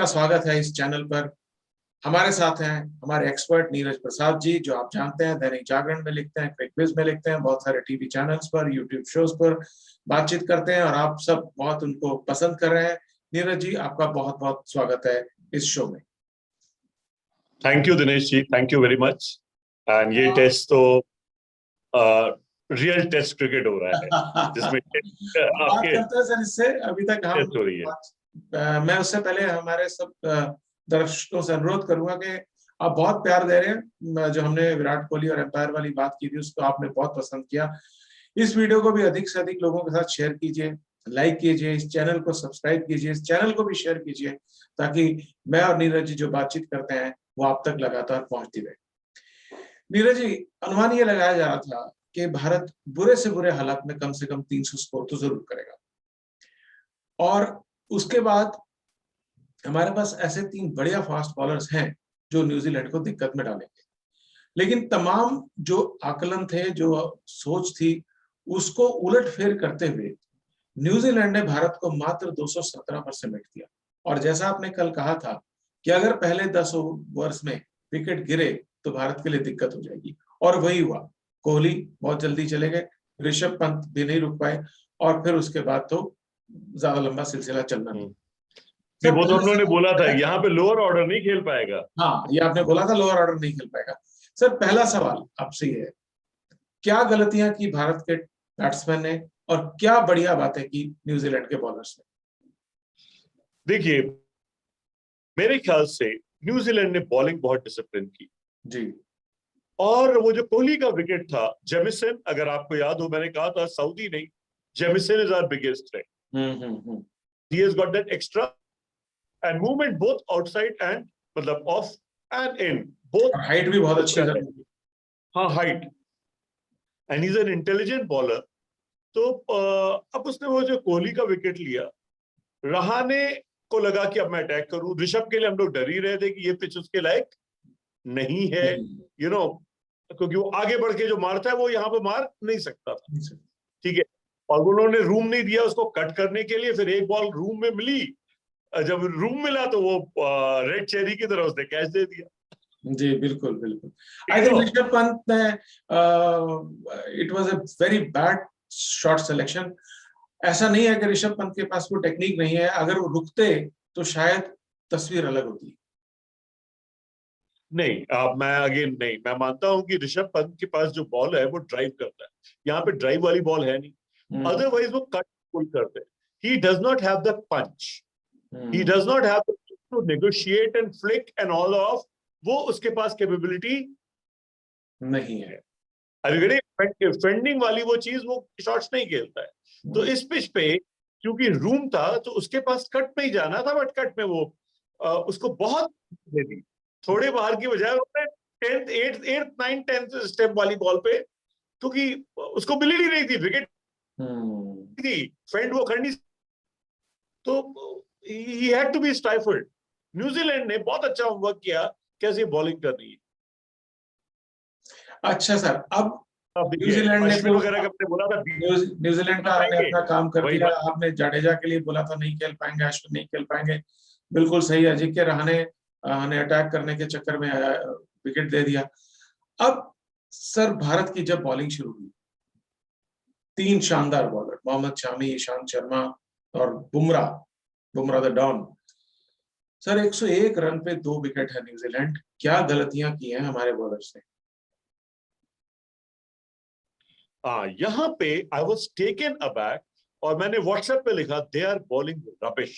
आपका स्वागत है इस चैनल पर। हमारे साथ हैं हमारे एक्सपर्ट नीरज प्रसाद जी, जो आप जानते हैं दैनिक जागरण में लिखते हैं, क्विकविज में लिखते हैं, बहुत सारे टीवी चैनल्स पर, यूट्यूब शोज पर बातचीत करते हैं और आप सब बहुत उनको पसंद कर रहे हैं। नीरज जी, आपका बहुत बहुत स्वागत है इस शो में। Thank you Dinesh ji, thank you very much. And ये टेस्ट तो रियल टेस्ट क्रिकेट हो रहा है जिसमें बात आपके करते हैं सर इससे अभी तक हम टेस्ट हो रही है। मैं उससे पहले हमारे सब दर्शकों से अनुरोध करूंगा कि आप बहुत प्यार दे रहे हैं। जो हमने विराट कोहली और एम्पायर वाली बात की थी उसको आपने बहुत पसंद किया। इस वीडियो को भी अधिक से अधिक लोगों के साथ शेयर कीजिए, लाइक कीजिए, इस चैनल को सब्सक्राइब कीजिए, इस चैनल को भी शेयर कीजिए, ताकि मैं और नीरज जी जो बातचीत करते हैं वो आप तक लगातार पहुंचती रहे। नीरज जी, अनुमान ये लगाया जा रहा था कि भारत बुरे से बुरे हालात में कम से कम 300 स्कोर तो जरूर करेगा, और उसके बाद हमारे पास ऐसे 3 बढ़िया फास्ट बॉलर्स हैं जो न्यूजीलैंड को दिक्कत में डालेंगे। लेकिन तमाम जो आकलन थे, जो सोच थी, उसको उलट फेर करते हुए न्यूजीलैंड ने भारत को मात्र 217 पर समेट दिया। और जैसा आपने कल कहा था कि अगर पहले 10 ओवर्स में विकेट गिरे तो भारत के लिए दिक्कत हो जाएगी, और वही हुआ। कोहली बहुत जल्दी चले गए, ऋषभ पंत भी नहीं रुक पाए, और फिर उसके बाद तो ज्यादा लंबा सिलसिला चलना नहीं। वो तो उन्होंने बोला था यहाँ पे लोअर ऑर्डर नहीं खेल पाएगा। हाँ, ये आपने बोला था लोअर ऑर्डर नहीं खेल पाएगा। सर, पहला सवाल आपसे ये है, क्या गलतियां की भारत के बैट्समैन ने और क्या बढ़िया बातें की न्यूजीलैंड के बॉलर्स ने? देखिए, मेरे ख्याल से न्यूजीलैंड ने बॉलिंग बहुत डिसिप्लिन की जी। और वो जो कोहली का विकेट था, जेमिसन, अगर आपको याद हो, मैंने कहा था सऊदी नहीं, Jamieson is our biggest threat. He has got that extra and movement both outside and मतलब off and in both. Height भी बहुत अच्छी है। हाँ, height, and he is an intelligent bowler. तो अब उसने वो जो कोहली का विकेट लिया, रहाणे को लगा कि अब मैं अटैक करूं। ऋषभ के लिए हम लोग डर ही रहे थे कि ये पिच उसके लायक नहीं है, यू नो, क्योंकि वो आगे बढ़ के जो मारता है वो यहाँ पे मार नहीं सकता था। ठीक है, और उन्होंने रूम नहीं दिया उसको कट करने के लिए। फिर एक बॉल रूम में मिली, जब रूम मिला तो वो रेड चेरी की तरह उसने कैच दे दिया। जी, बिल्कुल बिल्कुल। आई थिंक ऋषभ पंत ने it was a very bad shot selection. ऐसा नहीं है कि ऋषभ पंत के पास वो टेक्निक नहीं है, अगर वो रुकते तो शायद तस्वीर अलग होती। नहीं, मैं मानता हूं कि ऋषभ पंत के पास जो बॉल है वो ड्राइव करता है। यहाँ पे ड्राइव वाली बॉल है नहीं, अदरवाइज वो कट पुल करते हैं। He does not have the punch, he does not have to negotiate and flick and all of, वो उसके पास कैपेबिलिटी नहीं है। अभी फेंडिंग वाली वो चीज, वो शॉट्स नहीं खेलता है। तो इस पिच पे क्योंकि रूम था तो उसके पास कट में ही जाना था, बट कट में वो उसको बहुत दे दी, थोड़े बाहर की बजाय उसने 10th 8th 9th 10th step वाली बॉल पे, क्योंकि उसको मिली ही नहीं थी, विकेट थी, फेंड वो करनी, तो he had to be stifled. New Zealand ने बहुत अच्छा होमवर्क किया कैसे बॉलिंग करनी है। अच्छा सर, अब न्यूजीलैंड ने वगैरह आपने बोला था, न्यूजीलैंड का आपने अपना काम कर दिया। आपने जडेजा के लिए बोला था नहीं खेल पाएंगे, अश्विन नहीं खेल पाएंगे, बिल्कुल सही। अजिंक्य रहाणे ने अटैक करने के चक्कर में विकेट दे दिया। अब सर, भारत की जब बॉलिंग शुरू हुई, 3 शानदार बॉलर, मोहम्मद शामी, ईशांत शर्मा और Bumrah the don. Sir, 101 run पे 2 विकेट है न्यूजीलैंड। क्या गलतियां की हैं हमारे बॉलर्स ने? यहाँ पे आई वॉज टेकन अबैक और मैंने व्हाट्सएप पे लिखा, they are bowling rubbish.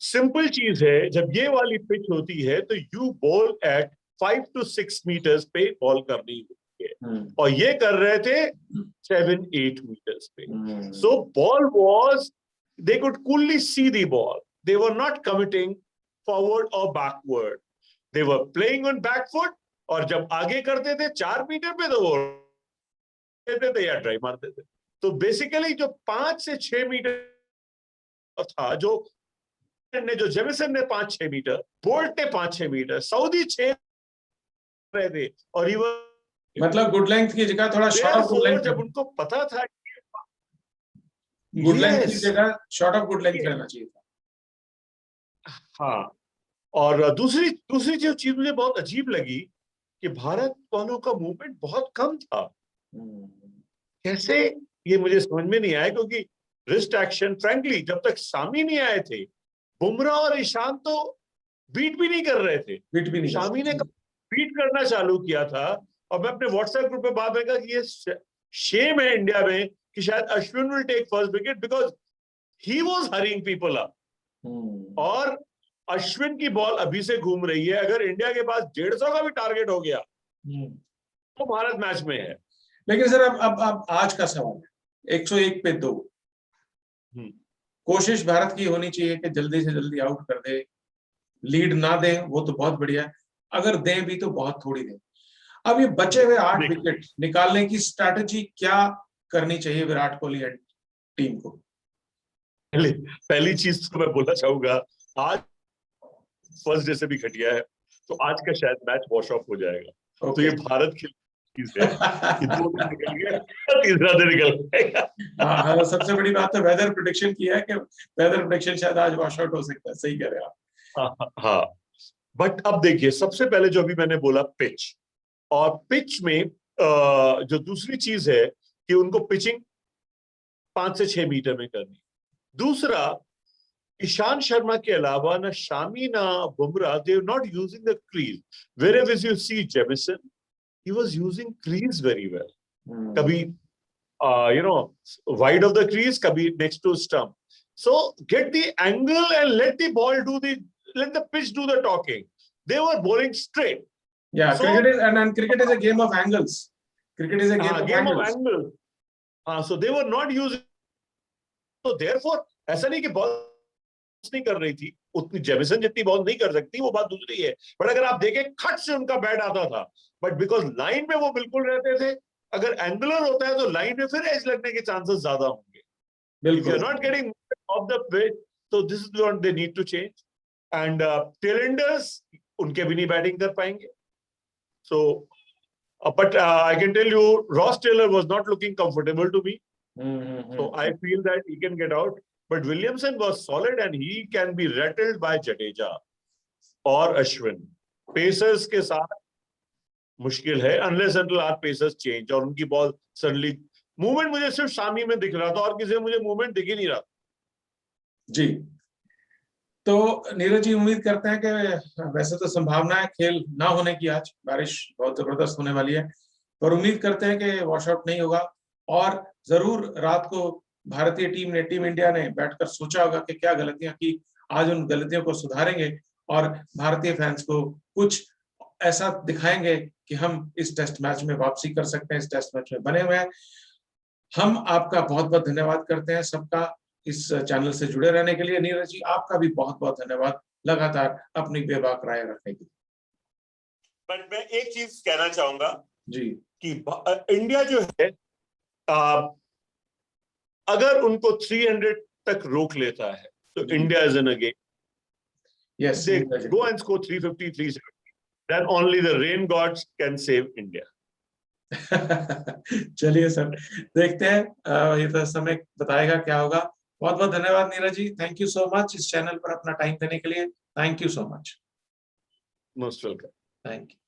Simple चीज है, जब ये वाली पिच होती है तो you ball at 5 to 6 metres पे बॉल करनी होती है, और ये कर रहे थे 7-8 मीटर्स पे। So ball was, they could coolly see the ball, they were not committing forward और backward, they were playing on back foot. और जब आगे करते थे 4 मीटर पे तो वो देते थे या ड्राइव मारते थे। तो बेसिकली जो 5 से 6 मीटर था, जो जेमिसन ने 5-6 मीटर, बोल्ट ने 5-6 मीटर, सऊदी 6 रहे थे, और मतलब गुड लेंथ की जगह थोड़ा शॉर्ट ऑफ गुड लेंथ, जब उनको पता था गुड लेंथ की जगह शॉर्ट ऑफ गुड लेंथ रहना चाहिए था। हाँ, और दूसरी दूसरी जो चीज मुझे बहुत अजीब लगी कि भारत वालों का मूवमेंट बहुत कम था। कैसे, ये मुझे समझ में नहीं आया, क्योंकि रिस्ट एक्शन फ्रैंकली जब तक सामी नहीं आए थे, बुमराह और ईशान तो बीट भी नहीं कर रहे थे। बीट भी नहीं कर शामी ने सकते। बीट करना चालू किया था, और मैं अपने व्हाट्सएप ग्रुप में बात कहा कि ये शेम है इंडिया में कि शायद Ashwin will take first wicket because he was hurrying people up. और अश्विन की बॉल अभी से घूम रही है, अगर इंडिया के पास 150 का भी टारगेट हो गया तो भारत मैच में है। लेकिन सर अब आज का सवाल है, 101 पे 2 कोशिश भारत की होनी चाहिए कि जल्दी से जल्दी आउट कर दे। लीड ना दें वो तो बहुत बढ़िया है, अगर दें भी तो बहुत थोड़ी दें। अब ये बचे हुए 8 विकेट निकालने की स्ट्रैटेजी क्या करनी चाहिए विराट कोहली एंड टीम को? पहली चीज तो मैं बोलना चाहूंगा, आज फर्स्ट डे से भी घटिया है, तो आज का शायद मैच वॉश ऑफ हो जाएगा। तो ये भारत की चीज है कि 2 दिन निकल गया, तीसरा दिन निकल जाएगा। हाँ, सबसे बड़ी बात तो वेदर प्रेडिक्शन की है कि वेदर प्रेडिक्शन शायद आज वॉश आउट हो सकता है। सही कह रहे हैं आप। हाँ, बट अब देखिए, सबसे पहले जो अभी मैंने बोला पिच, और पिच में जो दूसरी चीज है कि उनको पिचिंग 5 से 6 मीटर में करनी। दूसरा, ईशान शर्मा के अलावा ना शामी ना Bumrah, they are not using the crease. Wherever you see Jamieson, he was using crease very well. कभी wide of the crease, kabhi next to stump. So get the angle and let the ball let the pitch do the talking. They were bowling straight. Yeah, so, cricket is and cricket is a game of angles. Cricket is a game of angles. So they were not using. So therefore, ऐसा नहीं कि ball नहीं कर रही थी, उतनी Jameson जितनी ball नहीं कर सकती, वो बात दूसरी है। बट अगर आप देखें, खट से उनका बैट आता था, बट बिकॉज लाइन में वो बिल्कुल रहते थे। अगर एंगुलर होता है तो लाइन में फिर एज लगने के चांसेस ज्यादा होंगे। If you're not getting off the pitch, so this is what they need to change. And tailenders, उनके भी नहीं बैटिंग कर पाएंगे। So, but I can tell you, Ross Taylor was not looking comfortable to me. So I feel that he can get out. But Williamson was solid and he can be rattled by Jadeja or Ashwin. Pacers के साथ मुश्किल है, unless until our pacers change और उनकी ball suddenly movement मुझे सिर्फ शामी में दिख रहा था और किसी में मुझे मूवमेंट दिख ही नहीं रहा। जी, तो नीरज जी, उम्मीद करते हैं कि वैसे तो संभावना है खेल ना होने की, आज बारिश बहुत जबरदस्त होने वाली है, पर उम्मीद करते हैं कि वॉश आउट नहीं होगा। और जरूर रात को भारतीय टीम इंडिया ने बैठकर सोचा होगा कि क्या गलतियां की, आज उन गलतियों को सुधारेंगे और भारतीय फैंस को कुछ ऐसा दिखाएंगे कि हम इस टेस्ट मैच में वापसी कर सकते हैं, इस टेस्ट मैच में बने हुए हैं। हम आपका बहुत बहुत धन्यवाद करते हैं सबका इस चैनल से जुड़े रहने के लिए। नीरज जी, आपका भी बहुत बहुत धन्यवाद लगातार अपनी बेबाक राय रखने के लिए। बट मैं एक चीज कहना चाहूंगा जी कि इंडिया जो है, अगर उनको 300 तक रोक लेता है तो India is in a game. Yes, they go and score 350, 370, then only the rain gods can save India. चलिए सर, देखते हैं, ये तो समय बताएगा क्या होगा। बहुत बहुत धन्यवाद Neeraj ji, thank you so much इस चैनल पर अपना टाइम देने के लिए। Thank you so much. Most welcome. Thank you.